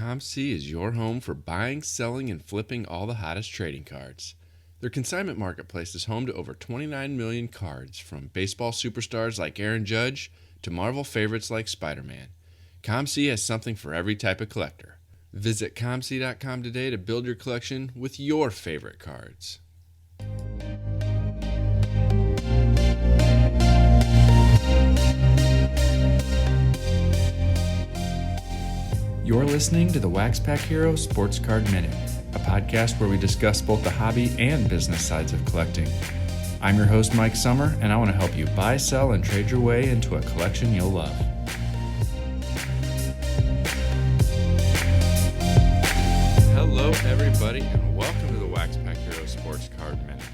ComC is your home for buying, selling, and flipping all the hottest trading cards. Their consignment marketplace is home to over 29 million cards, from baseball superstars like Aaron Judge to Marvel favorites like Spider-Man. ComC has something for every type of collector. Visit ComC.com today to build your collection with your favorite cards. You're listening to the WaxPackHero Sports Card Minute, a podcast where we discuss both the hobby and business sides of collecting. I'm your host, Mike Sommer, and I want to help you buy, sell, and trade your way into a collection you'll love. Hello, everybody, and welcome to the WaxPackHero Sports Card Minute.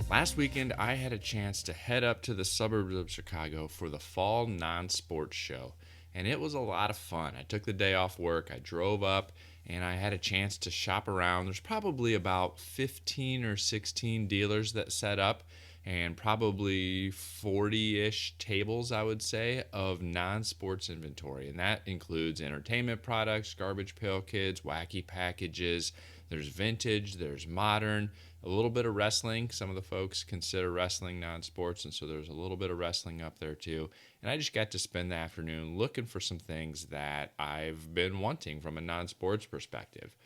Last weekend, I had a chance to head up to the suburbs of Chicago for the Fall Non-Sports Show, and it was a lot of fun. I took the day off work, I drove up, and I had a chance to shop around. There's probably about 15 or 16 dealers that set up, and probably 40-ish tables, I would say, of non-sports inventory. And that includes entertainment products, garbage pail kids, wacky packages. There's vintage, there's modern, a little bit of wrestling. Some of the folks consider wrestling non-sports, and so there's a little bit of wrestling up there too. And I just got to spend the afternoon looking for some things that I've been wanting from a non-sports perspective.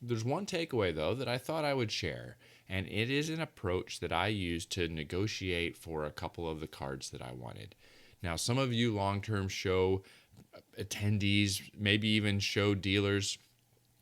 There's one takeaway, though, that I thought I would share, and it is an approach that I used to negotiate for a couple of the cards that I wanted. Now, some of you long-term show attendees, maybe even show dealers,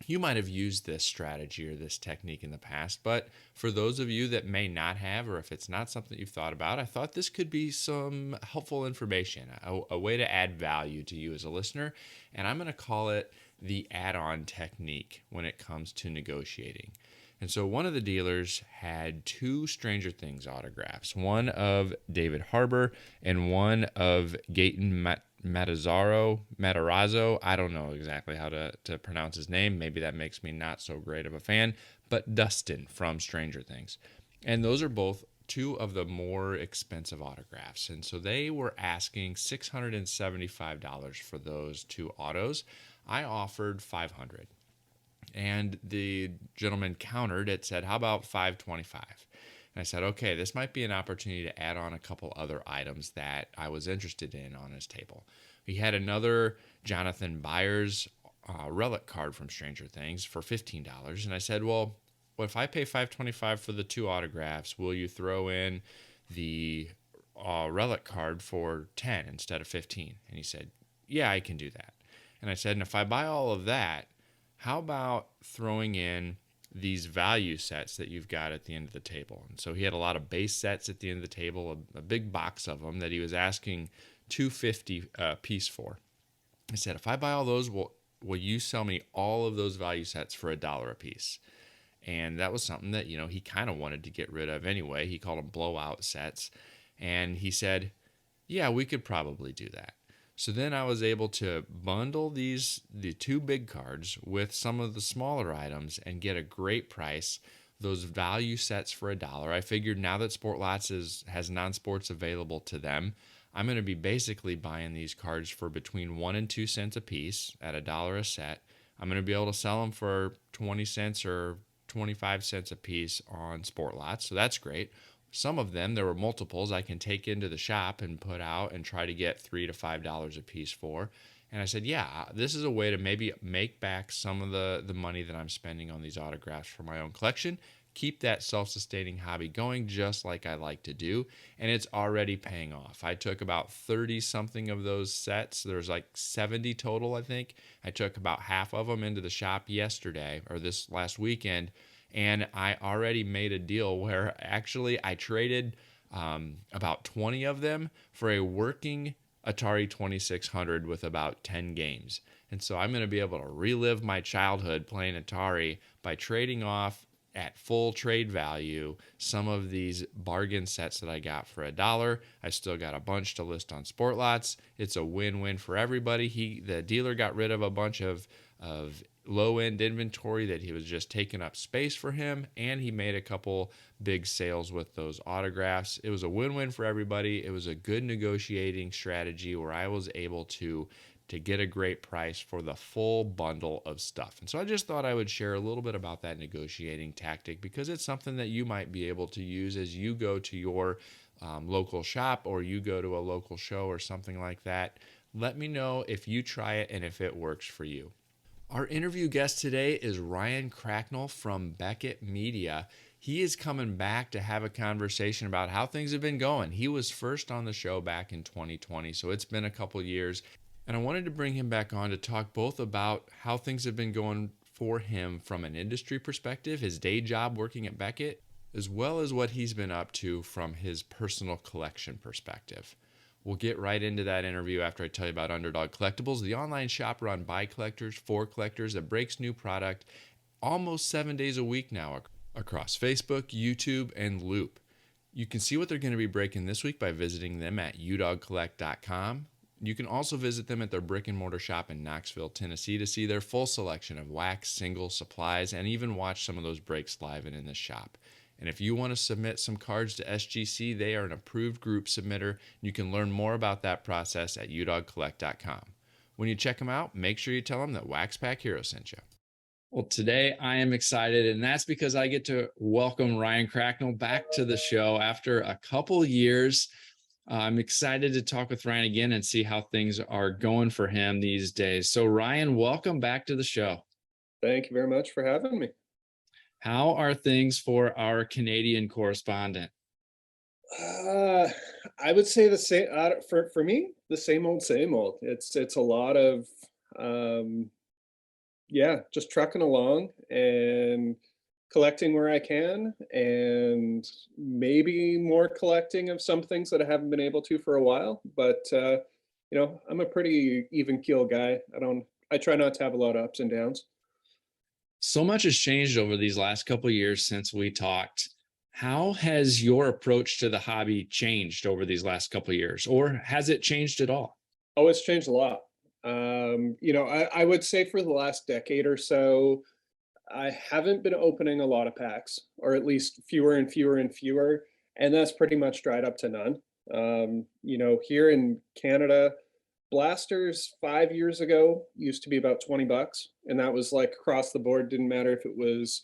you might have used this strategy or this technique in the past, but for those of you that may not have, or if it's not something you've thought about, I thought this could be some helpful information, a way to add value to you as a listener, and I'm going to call it the add-on technique when it comes to negotiating. And so one of the dealers had two Stranger Things autographs, one of David Harbour and one of Gaten Matarazzo. I don't know exactly how to pronounce his name. Maybe that makes me not so great of a fan, but Dustin from Stranger Things. And those are both two of the more expensive autographs. And so they were asking $675 for those two autos. I offered $500. And the gentleman countered it, said, how about $525? And I said, okay, this might be an opportunity to add on a couple other items that I was interested in on his table. He had another Jonathan Byers relic card from Stranger Things for $15. And I said, well, if I pay $525 for the two autographs, will you throw in the relic card for $10 instead of $15? And he said, yeah, I can do that. And I said, and if I buy all of that, how about throwing in these value sets that you've got at the end of the table? And so he had a lot of base sets at the end of the table, a big box of them that he was asking $250 a piece for. I said, if I buy all those, will you sell me all of those value sets for $1 a piece? And that was something that, he kind of wanted to get rid of anyway. He called them blowout sets. And he said, yeah, we could probably do that. So then I was able to bundle the two big cards with some of the smaller items and get a great price, those value sets for $1. I figured now that Sport Lots has non-sports available to them, I'm going to be basically buying these cards for between 1 and 2 cents a piece at $1 a set. I'm going to be able to sell them for 20 cents or 25 cents a piece on Sport Lots, so that's great. Some of them, there were multiples I can take into the shop and put out and try to get $3 to $5 a piece for. And I said, yeah, this is a way to maybe make back some of the money that I'm spending on these autographs for my own collection, keep that self-sustaining hobby going just like I like to do, and it's already paying off. I took about 30-something of those sets. There's like 70 total, I think. I took about half of them into the shop yesterday, or this last weekend, and I already made a deal where actually I traded about 20 of them for a working Atari 2600 with about 10 games. And so I'm going to be able to relive my childhood playing Atari by trading off at full trade value some of these bargain sets that I got for $1. I still got a bunch to list on Sport Lots. It's a win-win for everybody. The dealer got rid of a bunch of low-end inventory that he was just taking up space for him, and he made a couple big sales with those autographs. It was a win-win for everybody. It was a good negotiating strategy where I was able to to get a great price for the full bundle of stuff. And so I just thought I would share a little bit about that negotiating tactic because it's something that you might be able to use as you go to your local shop or you go to a local show or something like that. Let me know if you try it and if it works for you. Our interview guest today is Ryan Cracknell from Beckett Media. He is coming back to have a conversation about how things have been going. He was first on the show back in 2020, so it's been a couple years. And I wanted to bring him back on to talk both about how things have been going for him from an industry perspective, his day job working at Beckett, as well as what he's been up to from his personal collection perspective. We'll get right into that interview after I tell you about Underdog Collectibles, the online shop run by collectors for collectors that breaks new product almost 7 days a week now across Facebook, YouTube, and Loop. You can see what they're going to be breaking this week by visiting them at udogcollect.com. You can also visit them at their brick and mortar shop in Knoxville, Tennessee to see their full selection of wax, singles, supplies, and even watch some of those breaks live and in the shop. And if you want to submit some cards to SGC, they are an approved group submitter. You can learn more about that process at udogcollect.com. When you check them out, make sure you tell them that WaxPackHero sent you. Well, today I am excited, and that's because I get to welcome Ryan Cracknell back to the show after a couple years. I'm excited to talk with Ryan again and see how things are going for him these days. So, Ryan, welcome back to the show. Thank you very much for having me. How are things for our Canadian correspondent? I would say the same for me, the same old, same old. It's a lot of just trucking along and collecting where I can, and maybe more collecting of some things that I haven't been able to for a while. But I'm a pretty even keel guy. I try not to have a lot of ups and downs. So much has changed over these last couple of years since we talked. How has your approach to the hobby changed over these last couple of years, or has it changed at all? Oh, it's changed a lot. I would say for the last decade or so, I haven't been opening a lot of packs, or at least fewer and fewer and fewer, and that's pretty much dried up to none. Here in Canada, blasters 5 years ago used to be about $20, and that was like across the board. Didn't matter if it was,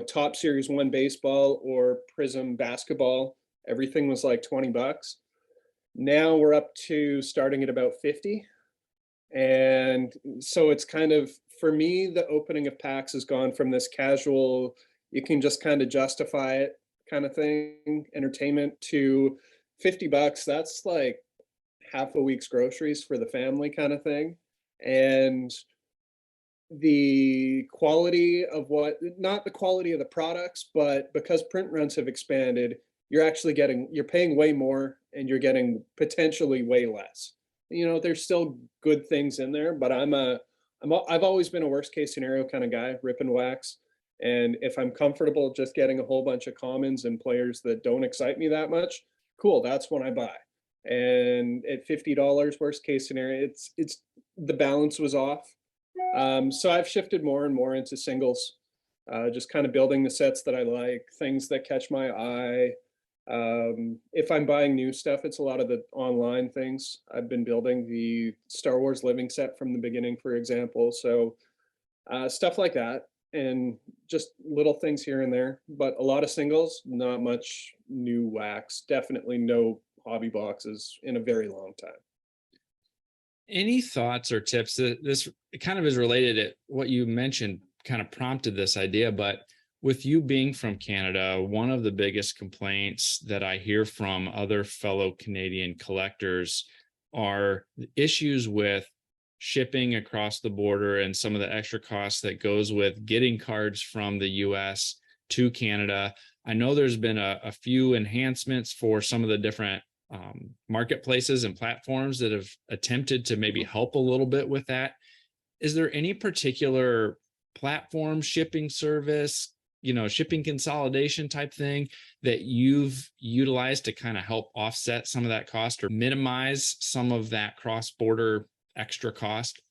top Series 1 baseball or Prism basketball. Everything was like $20. Now we're up to starting at about 50. And so it's kind of, for me, the opening of packs has gone from this casual, you can just kind of justify it kind of thing, entertainment, to $50. That's like half a week's groceries for the family kind of thing. And the quality of not the quality of the products, but because print runs have expanded, you're paying way more and you're getting potentially way less. There's still good things in there, but I've always been a worst case scenario kind of guy, rip and wax. And if I'm comfortable just getting a whole bunch of commons and players that don't excite me that much, cool, that's when I buy. And at $50, worst case scenario, it's the balance was off. So I've shifted more and more into singles, just kind of building the sets that I like, things that catch my eye. If I'm buying new stuff, it's a lot of the online things. I've been building the Star Wars living set from the beginning, for example. So stuff like that, and just little things here and there, but a lot of singles, not much new wax, definitely no hobby boxes in a very long time. Any thoughts or tips that this kind of is related to what you mentioned, kind of prompted this idea, but with you being from Canada, one of the biggest complaints that I hear from other fellow Canadian collectors are issues with shipping across the border and some of the extra costs that goes with getting cards from the US to Canada. I know there's been a few enhancements for some of the different marketplaces and platforms that have attempted to maybe help a little bit with that. Is there any particular platform, shipping service, shipping consolidation type thing that you've utilized to kind of help offset some of that cost or minimize some of that cross-border extra cost?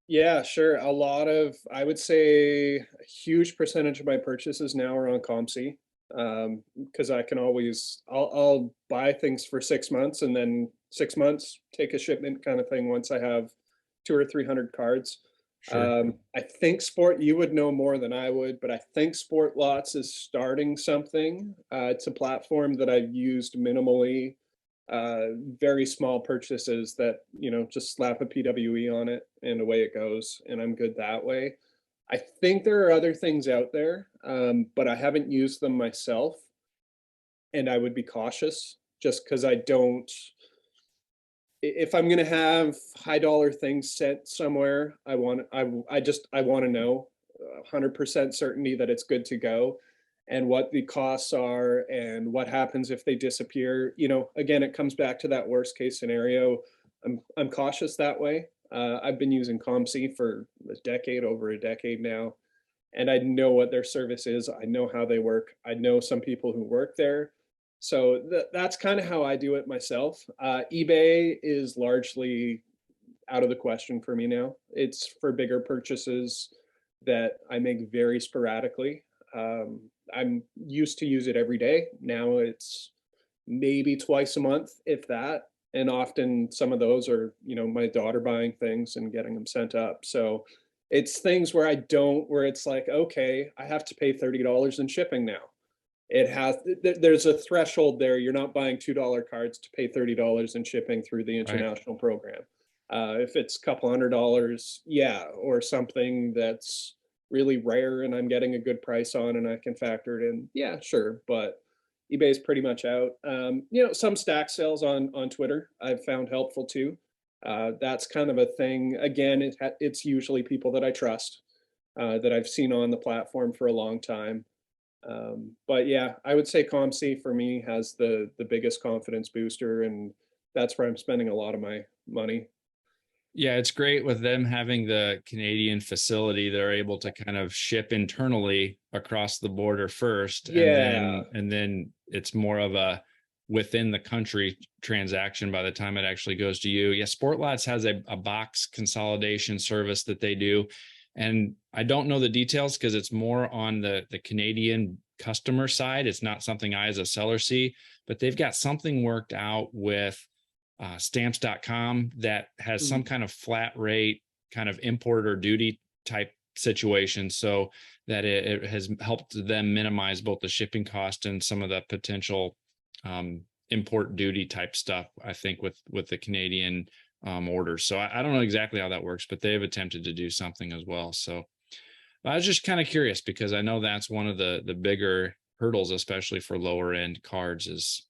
Yeah, sure. I would say a huge percentage of my purchases now are on ComC. Because I'll buy things for 6 months and then 6 months take a shipment kind of thing once I have 200 or 300 cards. Sure. I think you would know more than I would, but I think Sport Lots is starting something. It's a platform that I've used minimally, very small purchases that, just slap a PWE on it and away it goes, and I'm good that way. I think there are other things out there, but I haven't used them myself, and I would be cautious just because I don't. If I'm gonna have high dollar things sent somewhere, I want to know 100% certainty that it's good to go, and what the costs are and what happens if they disappear. Again, it comes back to that worst case scenario. I'm cautious that way. I've been using ComC for over a decade now, and I know what their service is. I know how they work. I know some people who work there. So that's kind of how I do it myself. eBay is largely out of the question for me now. It's for bigger purchases that I make very sporadically. I'm used to use it every day. Now it's maybe twice a month, if that. And often some of those are, my daughter buying things and getting them sent up. So it's things where it's like, okay, I have to pay $30 in shipping now. There's a threshold there. You're not buying $2 cards to pay $30 in shipping through the Right. international program. If it's a couple $100, yeah, or something that's really rare and I'm getting a good price on and I can factor it in, yeah, sure. But eBay's pretty much out. Some stack sales on Twitter I've found helpful too. That's kind of a thing. Again, it's usually people that I trust, that I've seen on the platform for a long time. But yeah, I would say ComC for me has the biggest confidence booster, and that's where I'm spending a lot of my money. Yeah, it's great with them having the Canadian facility. They're able to kind of ship internally across the border first, Yeah. and then it's more of a within the country transaction by the time it actually goes to you. Yeah, Sportlots has a box consolidation service that they do, and I don't know the details because it's more on the Canadian customer side. It's not something I as a seller see, but they've got something worked out with stamps.com that has some kind of flat rate kind of import or duty type situation, so that it has helped them minimize both the shipping cost and some of the potential import duty type stuff, I think, with the Canadian orders. So I don't know exactly how that works, but they've attempted to do something as well. So I was just kind of curious because I know that's one of the bigger hurdles, especially for lower end cards, is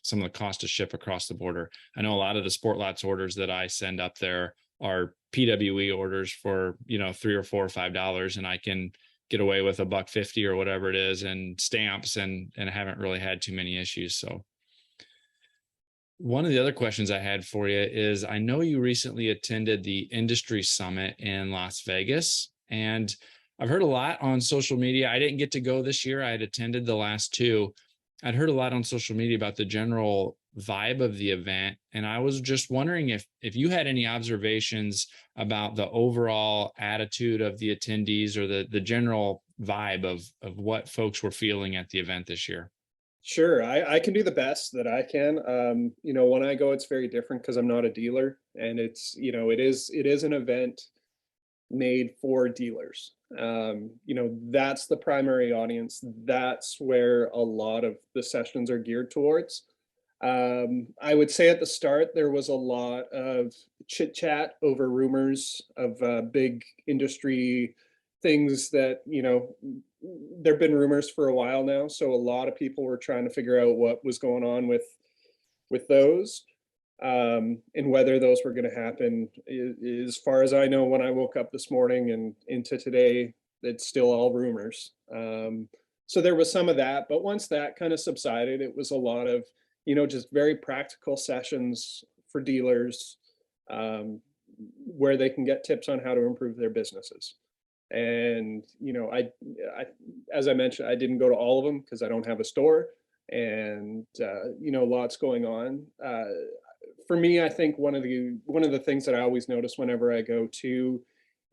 some of the cost to ship across the border. I know a lot of the Sportlots orders that I send up there are PWE orders for, $3 or $4 or $5, and I can get away with $1.50 or whatever it is and stamps, and I haven't really had too many issues. So one of the other questions I had for you is, I know you recently attended the industry summit in Las Vegas, and I've heard a lot on social media. I didn't get to go this year. I had attended the last two. I'd heard a lot on social media about the general vibe of the event, and I was just wondering if you had any observations about the overall attitude of the attendees, or the general vibe of what folks were feeling at the event this year. Sure, I can do the best that I can. When I go, it's very different because I'm not a dealer, and it is an event made for dealers. That's the primary audience. That's where a lot of the sessions are geared towards. I would say at the start there was a lot of chit chat over rumors of big industry things that there've been rumors for a while now. So a lot of people were trying to figure out what was going on with those, and whether those were going to happen. As far as I know, when I woke up this morning and into today, it's still all rumors. So there was some of that, but once that kind of subsided, it was a lot of, just very practical sessions for dealers, where they can get tips on how to improve their businesses. And, as I mentioned, I didn't go to all of them because I don't have a store, and, lots going on. For me, I think one of the things that I always notice whenever I go to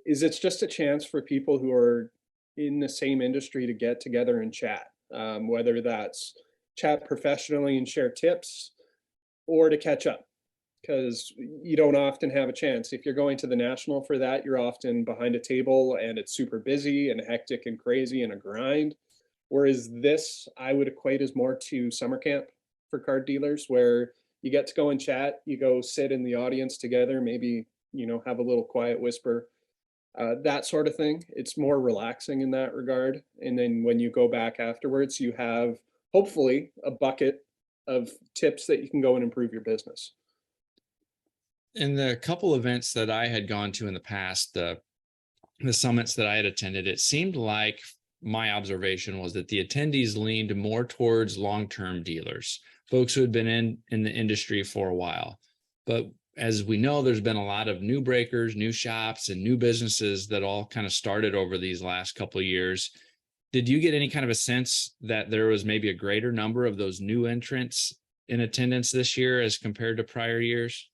is it's just a chance for people who are in the same industry to get together and chat, whether that's chat professionally and share tips, or to catch up. because you don't often have a chance. If you're going to the national for that, you're often behind a table and it's super busy and hectic and crazy and a grind. Whereas this, I would equate as more to summer camp for card dealers, where you get to go and chat, you go sit in the audience together, maybe, have a little quiet whisper, that sort of thing. It's more relaxing in that regard. And then when you go back afterwards, you have hopefully a bucket of tips that you can go and improve your business. In the couple events that I had gone to in the past, the summits that I had attended, it seemed like my observation was that the attendees leaned more towards long-term dealers, folks who had been in the industry for a while. But as we know, there's been a lot of new breakers, new shops, and new businesses that all kind of started over these last couple of years. Did you get any kind of a sense that there was maybe a greater number of those new entrants in attendance this year as compared to prior years?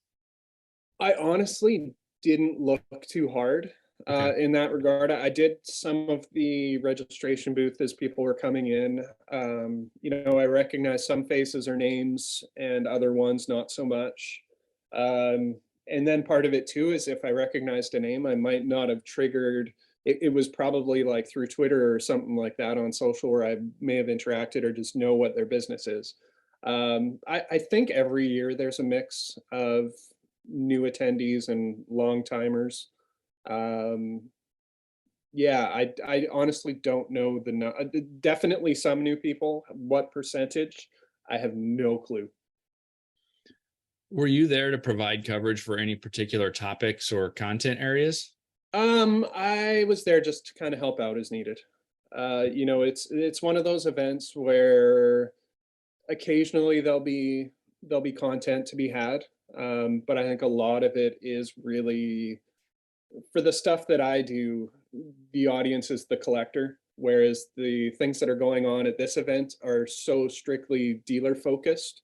I honestly didn't look too hard in that regard. I did some of the registration booth as people were coming in. I recognized some faces or names and other ones not so much. And then part of it too is if I recognized a name, I might not have triggered. It was probably like through Twitter or something like that on social where I may have interacted or just know what their business is. I think every year there's a mix of new attendees and long timers. Yeah, I honestly don't know definitely some new people. What percentage? I have no clue. Were you there to provide coverage for any particular topics or content areas? I was there just to kind of help out as needed. It's one of those events where occasionally there'll be content to be had. But I think a lot of it is really for the stuff that I do, the audience is the collector, whereas the things that are going on at this event are so strictly dealer focused.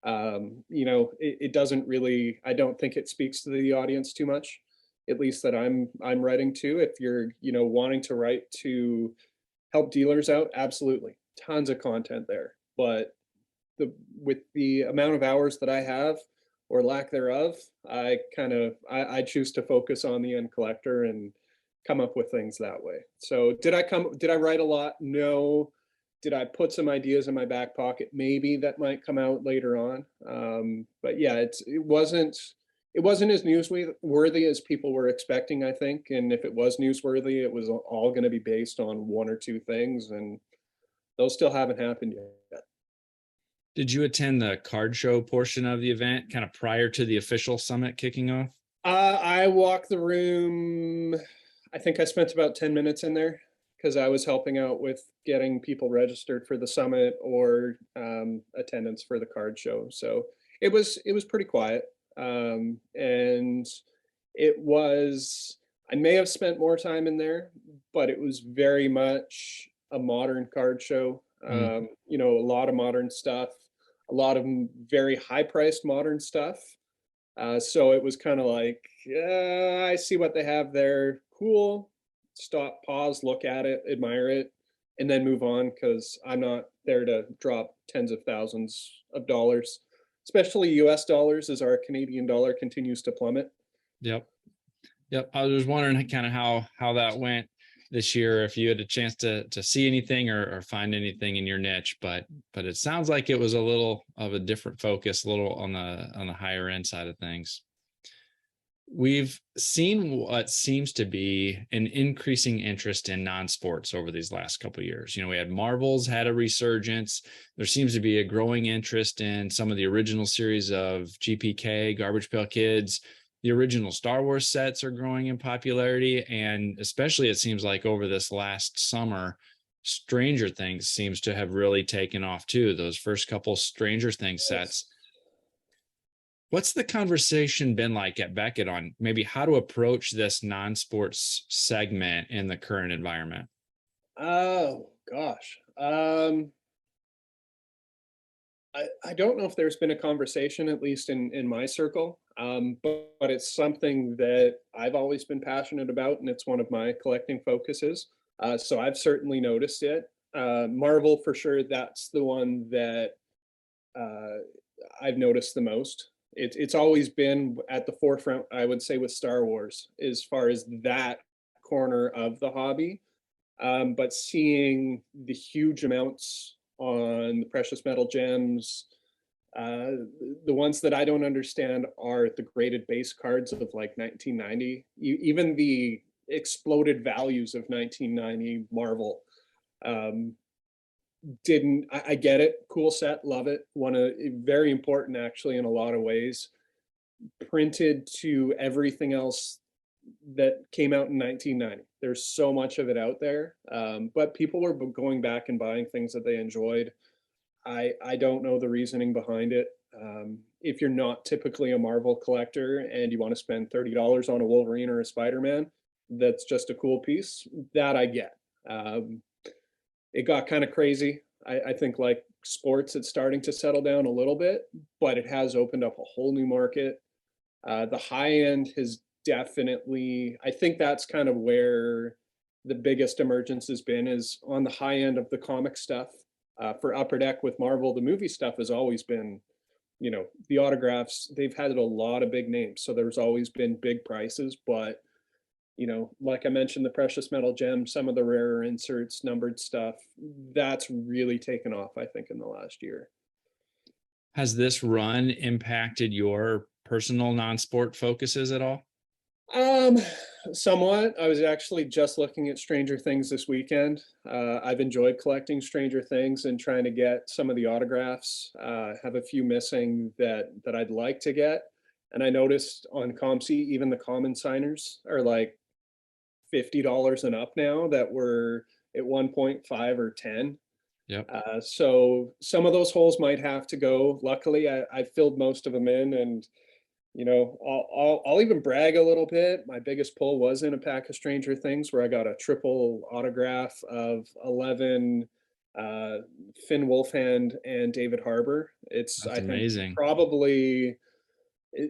It doesn't really, I don't think it speaks to the audience too much, at least that I'm writing to. If you're, wanting to write to help dealers out, absolutely. Tons of content there. But with the amount of hours that I have, or lack thereof, I choose to focus on the end collector and come up with things that way. So did I write a lot? No. Did I put some ideas in my back pocket? Maybe that might come out later on. But yeah, it wasn't as newsworthy as people were expecting, I think. And if it was newsworthy, it was all going to be based on one or two things, and those still haven't happened yet. Did you attend the card show portion of the event kind of prior to the official summit kicking off? I walked the room. I think I spent about 10 minutes in there because I was helping out with getting people registered for the summit or attendance for the card show. So it was pretty quiet. And I may have spent more time in there, but it was very much a modern card show. A lot of modern stuff, a lot of very high priced modern stuff. So it was kind of like, I see what they have there. Cool. Stop, pause, look at it, admire it, and then move on, because I'm not there to drop tens of thousands of dollars, especially US dollars, as our Canadian dollar continues to plummet. Yep. I was wondering kind of how that went this year, if you had a chance to see anything or find anything in your niche, but it sounds like it was a little of a different focus, a little on the higher end side of things. We've seen what seems to be an increasing interest in non-sports over these last couple of years. We had Marvel's had a resurgence. There seems to be a growing interest in some of the original series of GPK, Garbage Pail Kids. The original Star Wars sets are growing in popularity, and especially it seems like over this last summer, Stranger Things seems to have really taken off too. Those first couple Stranger Things sets. What's the conversation been like at Beckett on maybe how to approach this non-sports segment in the current environment? Oh gosh. I don't know if there's been a conversation, at least in my circle, but it's something that I've always been passionate about, and it's one of my collecting focuses. So I've certainly noticed it. Marvel, for sure, that's the one that I've noticed the most. It's always been at the forefront, I would say, with Star Wars as far as that corner of the hobby. But seeing the huge amounts on the precious metal gems, uh, the ones that I don't understand are the graded base cards of like 1990, even the exploded values of 1990 Marvel. Um, didn't I get it? Cool set, love it. One of very important actually in a lot of ways. Printed to everything else that came out in 1990. There's so much of it out there, but people were going back and buying things that they enjoyed. I don't know the reasoning behind it. If you're not typically a Marvel collector and you want to spend $30 on a Wolverine or a Spider-Man, that's just a cool piece. That I get. It got kind of crazy. I think like sports, it's starting to settle down a little bit, but it has opened up a whole new market. The high end has definitely, I think that's kind of where the biggest emergence has been, is on the high end of the comic stuff. For Upper Deck with Marvel, the movie stuff has always been, the autographs, they've had a lot of big names. So there's always been big prices, but like I mentioned, the precious metal gems, some of the rarer inserts, numbered stuff, that's really taken off, I think, in the last year. Has this run impacted your personal non-sport focuses at all? Um, Somewhat. I was actually just looking at Stranger Things this weekend. I've enjoyed collecting Stranger Things and trying to get some of the autographs. Have a few missing that I'd like to get. And I noticed on ComC, even the common signers are like $50 and up now that were at 1.5 or 10. Yep. So some of those holes might have to go. Luckily, I filled most of them in, and I'll even brag a little bit. My biggest pull was in a pack of Stranger Things where I got a triple autograph of 11 Finn Wolfhand and David Harbour. It's, That's I think, amazing. probably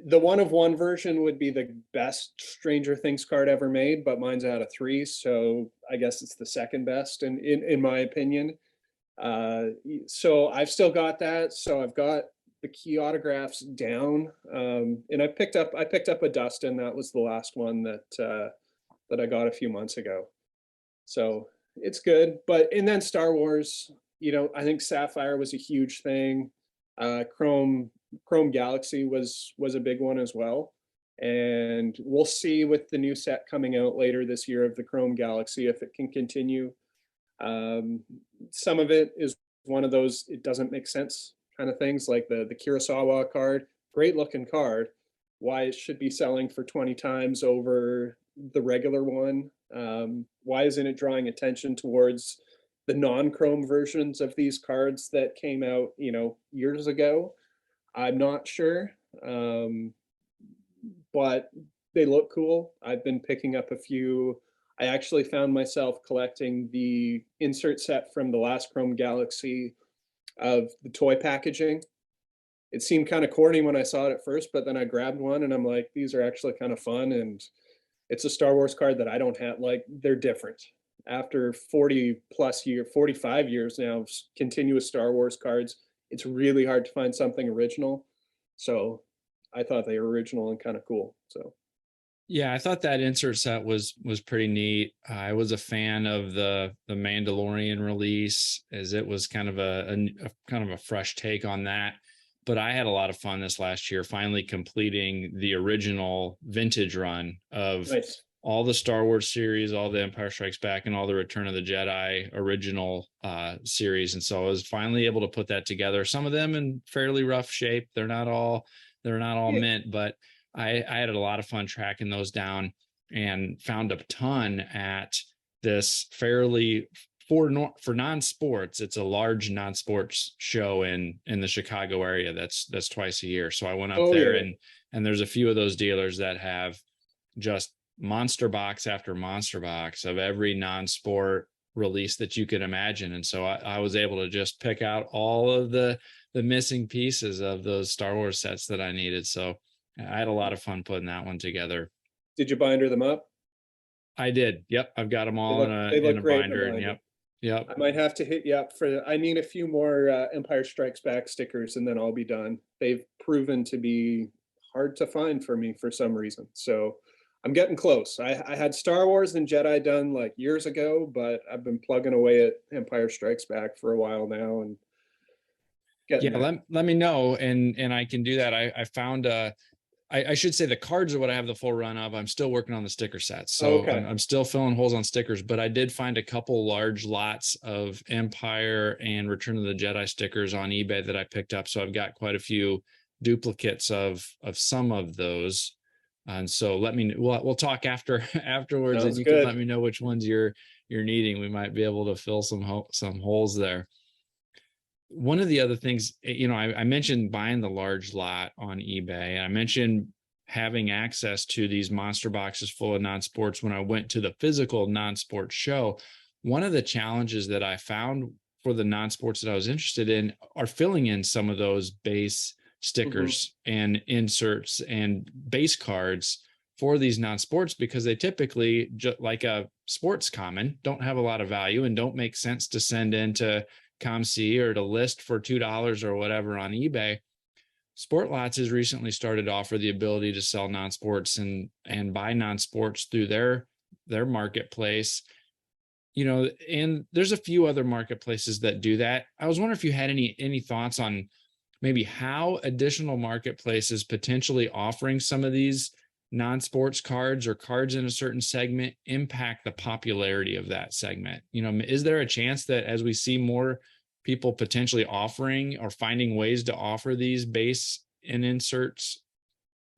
the one of one version would be the best Stranger Things card ever made, but mine's out of 3, so I guess it's the second best in my opinion. So I've still got that. So I've got the key autographs down, and I picked up a Dustin. That was the last one that I got a few months ago. So it's good. But and then Star Wars, I think Sapphire was a huge thing. Chrome Galaxy was a big one as well. And we'll see with the new set coming out later this year of the Chrome Galaxy if it can continue. Some of it is one of those it doesn't make sense kind of things, like the Kurosawa card, great looking card, why it should be selling for 20 times over the regular one. Why isn't it drawing attention towards the non-chrome versions of these cards that came out, years ago? I'm not sure. But they look cool. I've been picking up a few. I actually found myself collecting the insert set from the last Chrome Galaxy of the toy packaging. It seemed kind of corny when I saw it at first, but then I grabbed one and I'm like, these are actually kind of fun. And it's a Star Wars card that I don't have. Like, they're different. After 45 years now of continuous Star Wars cards, it's really hard to find something original. So I thought they were original and kind of cool. So Yeah, I thought that insert set was pretty neat. I was a fan of the Mandalorian release, as it was kind of a kind of a fresh take on that. But I had a lot of fun this last year, finally completing the original vintage run of nice. all the Star Wars series, all the Empire Strikes Back, and all the Return of the Jedi original series. And so I was finally able to put that together. Some of them in fairly rough shape. They're not all Yeah. mint, but I had a lot of fun tracking those down and found a ton at this fairly for non-sports. It's a large non-sports show in the Chicago area. That's twice a year. So I went up there, Yeah. and there's a few of those dealers that have just monster box after monster box of every non-sport release that you could imagine. And so I was able to just pick out all of the missing pieces of those Star Wars sets that I needed. So I had a lot of fun putting that one together. Did you binder them up? I did. Yep. I've got them all They look in a great in binder, a and binder. Yep. I might have to hit you up I need a few more Empire Strikes Back stickers and then I'll be done. They've proven to be hard to find for me for some reason. So I'm getting close. I had Star Wars and Jedi done like years ago, but I've been plugging away at Empire Strikes Back for a while now and getting Yeah, there. let me know, and I can do that. I found I should say the cards are what I have the full run of. I'm still working on the sticker sets. So Okay. I'm still filling holes on stickers, but I did find a couple large lots of Empire and Return of the Jedi stickers on eBay that I picked up. So I've got quite a few duplicates of some of those. And so we'll talk afterwards, and Sounds you can let good. me know which ones you're needing. We might be able to fill some holes there. One of the other things, I mentioned buying the large lot on eBay. I mentioned having access to these monster boxes full of non-sports when I went to the physical non-sports show. One of the challenges that I found for the non-sports that I was interested in are filling in some of those base stickers and inserts and base cards for these non-sports, because they typically, like a sports common, don't have a lot of value and don't make sense to send into ComC or to list for $2 or whatever on eBay. Sportlots has recently started to offer the ability to sell non-sports and buy non-sports through their marketplace. And there's a few other marketplaces that do that. I was wondering if you had any thoughts on maybe how additional marketplaces potentially offering some of these non-sports cards or cards in a certain segment impact the popularity of that segment. Is there a chance that as we see more people potentially offering or finding ways to offer these base and inserts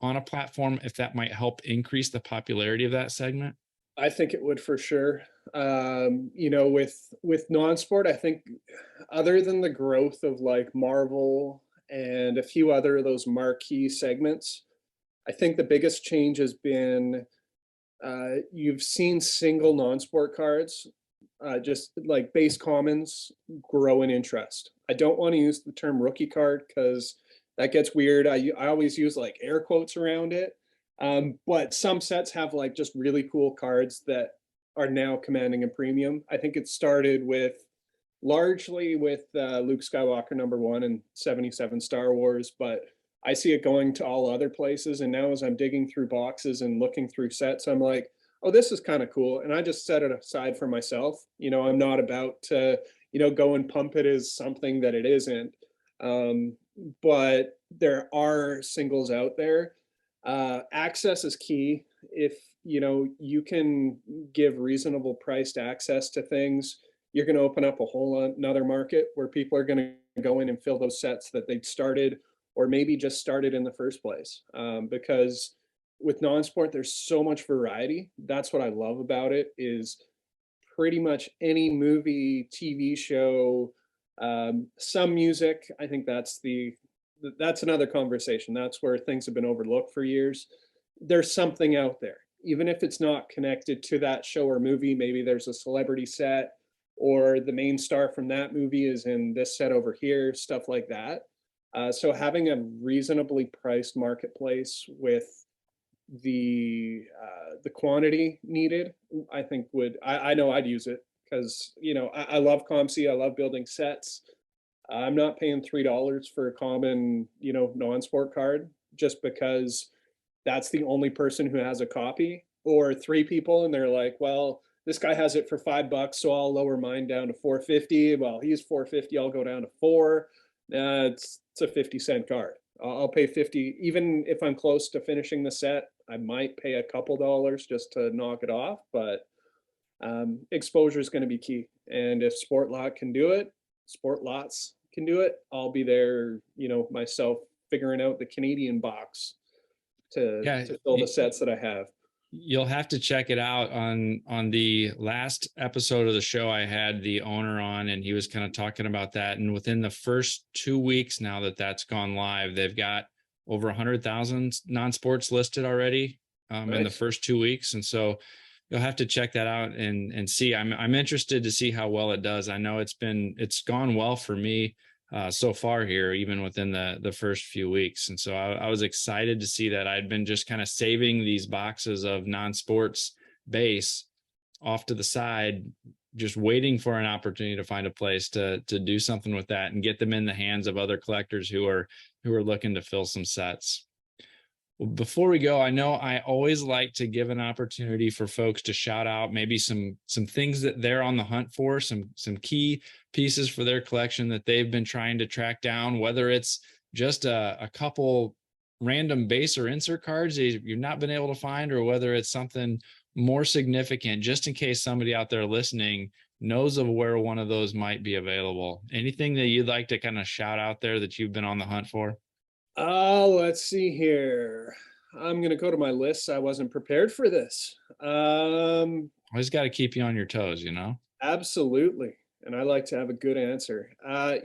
on a platform, if that might help increase the popularity of that segment? I think it would for sure. With non-sport, I think other than the growth of like Marvel and a few other of those marquee segments, I think the biggest change has been you've seen single non-sport cards, just like base commons, grow in interest. I don't want to use the term rookie card because that gets weird. I always use like air quotes around it. But some sets have like just really cool cards that are now commanding a premium. I think it started largely with Luke Skywalker #1 and 77 Star Wars, but I see it going to all other places. And now as I'm digging through boxes and looking through sets, I'm like, oh, this is kind of cool. And I just set it aside for myself. I'm not about to, go and pump it as something that it isn't. But there are singles out there. Access is key. If, you can give reasonable priced access to things, you're going to open up a whole another market where people are going to go in and fill those sets that they'd started or maybe just started in the first place. Because with non-sport, there's so much variety. That's what I love about it is pretty much any movie, TV show, some music. I think that's another conversation. That's where things have been overlooked for years. There's something out there, even if it's not connected to that show or movie. Maybe there's a celebrity set or the main star from that movie is in this set over here, stuff like that. So having a reasonably priced marketplace with the quantity needed, I think I know I'd use it because I love ComC, I love building sets. I'm not paying $3 for a common non-sport card just because that's the only person who has a copy, or three people and they're like, well, this guy has it for $5, so I'll lower mine down to 450. Well, he's 450, I'll go down to 4. It's a 50-cent card. I'll pay 50, even if I'm close to finishing the set. I might pay a couple dollars just to knock it off, but exposure is going to be key. And if Sportlots can do it, I'll be there, myself figuring out the Canadian box to fill the sets that I have. You'll have to check it out. On the last episode of the show, I had the owner on and he was kind of talking about that. And within the first 2 weeks now that's gone live, they've got over 100,000 non-sports listed already in the first 2 weeks. And so you'll have to check that out and see. I'm interested to see how well it does. I know it's gone well for me so far here, even within the first few weeks. And so I was excited to see that. I'd been just kind of saving these boxes of non-sports base off to the side, just waiting for an opportunity to find a place to do something with that and get them in the hands of other collectors who are looking to fill some sets. Well, before we go, I know I always like to give an opportunity for folks to shout out maybe some things that they're on the hunt for, some key pieces for their collection that they've been trying to track down, whether it's just a couple random base or insert cards you've not been able to find, or whether it's something more significant, just in case somebody out there listening knows of where one of those might be available. Anything that you'd like to kind of shout out there that you've been on the hunt for? Let's see here. I'm gonna go to my list. I wasn't prepared for this. Always got to keep you on your toes, you know? Absolutely. And I like to have a good answer. I've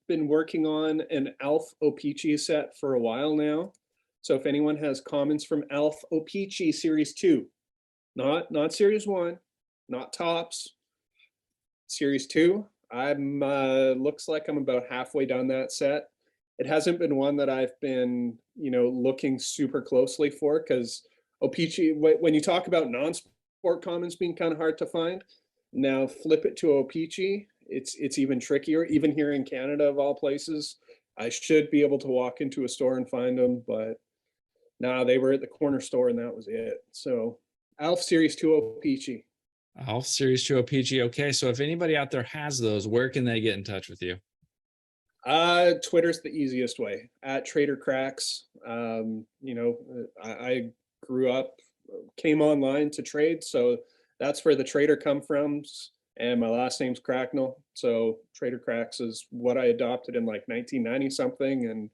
been working on an Alf O-Pee-Chee set for a while now. So if anyone has comments from Alf O-Pee-Chee Series 2, not Series 1, not Tops, Series 2, I'm looks like I'm about halfway done that set. It hasn't been one that I've been, looking super closely for, because O-Pee-Chee, when you talk about non-sport commons being kind of hard to find, now flip it to O-Pee-Chee, it's even trickier. Even here in Canada, of all places, I should be able to walk into a store and find them, but no, they were at the corner store and that was it. So Alf Series 2 O-Pee-Chee. Alf Series 2 O-Pee-Chee. Okay, so if anybody out there has those, where can they get in touch with you? Twitter's the easiest way, at Trader Cracks. I grew up, came online to trade, so that's where the trader come from, and my last name's Cracknell, so Trader Cracks is what I adopted in like 1990 something, and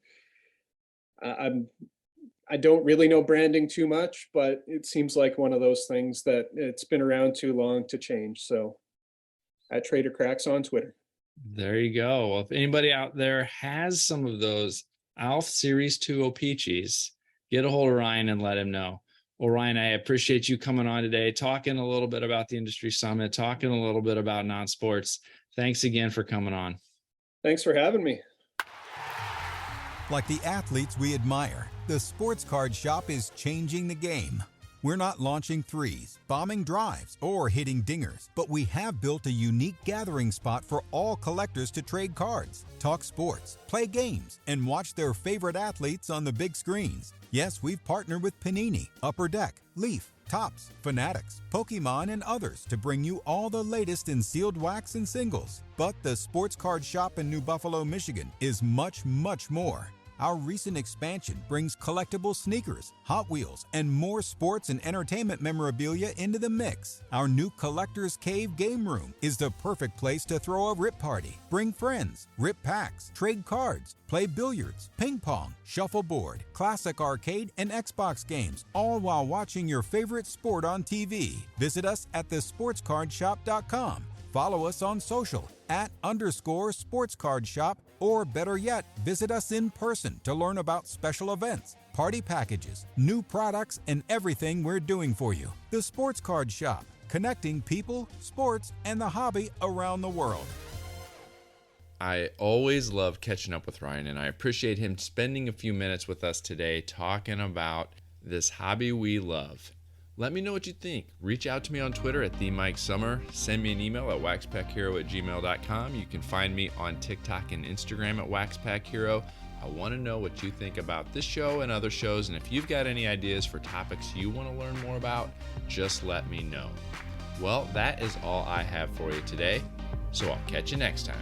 I don't really know branding too much, but it seems like one of those things that it's been around too long to change. So at Trader Cracks on Twitter. There you go. Well, if anybody out there has some of those Alf Series 2 O-Pee-Chees, get a hold of Ryan and let him know. Well, Ryan, I appreciate you coming on today, talking a little bit about the Industry Summit, talking a little bit about non-sports. Thanks again for coming on. Thanks for having me. Like the athletes we admire, the Sports Card Shop is changing the game. We're not launching threes, bombing drives, or hitting dingers, but we have built a unique gathering spot for all collectors to trade cards, talk sports, play games, and watch their favorite athletes on the big screens. Yes, we've partnered with Panini, Upper Deck, Leaf, Topps, Fanatics, Pokemon, and others to bring you all the latest in sealed wax and singles. But the Sports Card Shop in New Buffalo, Michigan is much, much more. Our recent expansion brings collectible sneakers, Hot Wheels, and more sports and entertainment memorabilia into the mix. Our new Collector's Cave game room is the perfect place to throw a rip party, bring friends, rip packs, trade cards, play billiards, ping pong, shuffleboard, classic arcade, and Xbox games, all while watching your favorite sport on TV. Visit us at thesportscardshop.com. Follow us on social @_sportscardshop, or better yet, visit us in person to learn about special events, party packages, new products, and everything we're doing for you. The Sports Card Shop, connecting people, sports, and the hobby around the world. I always love catching up with Ryan, and I appreciate him spending a few minutes with us today talking about this hobby we love. Let me know what you think. Reach out to me on Twitter at @TheMikeSummer. Send me an email at WaxPackHero@gmail.com. You can find me on TikTok and Instagram at WaxPackHero. I want to know what you think about this show and other shows, and if you've got any ideas for topics you want to learn more about, just let me know. Well, that is all I have for you today, so I'll catch you next time.